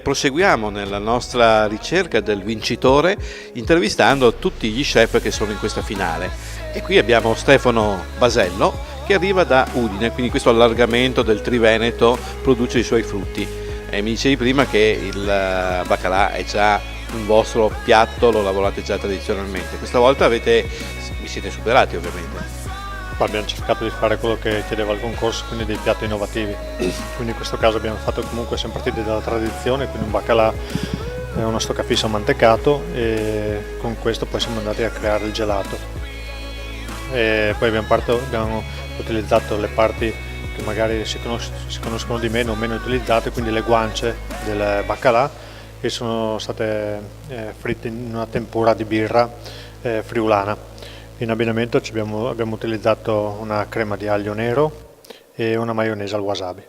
Proseguiamo nella nostra ricerca del vincitore intervistando tutti gli chef che sono in questa finale. E qui abbiamo Stefano Basello che arriva da Udine, quindi questo allargamento del Triveneto produce i suoi frutti. E mi dicevi prima che il baccalà è già un vostro piatto, lo lavorate già tradizionalmente. Questa volta vi siete superati ovviamente. Abbiamo cercato di fare quello che chiedeva il concorso, quindi dei piatti innovativi. Quindi in questo caso abbiamo fatto comunque, siamo partiti dalla tradizione, quindi un baccalà è uno stoccafisso mantecato e con questo poi siamo andati a creare il gelato. E poi abbiamo utilizzato le parti che magari si conoscono di meno o meno utilizzate, quindi le guance del baccalà che sono state fritte in una tempura di birra friulana. In abbinamento abbiamo utilizzato una crema di aglio nero e una maionese al wasabi.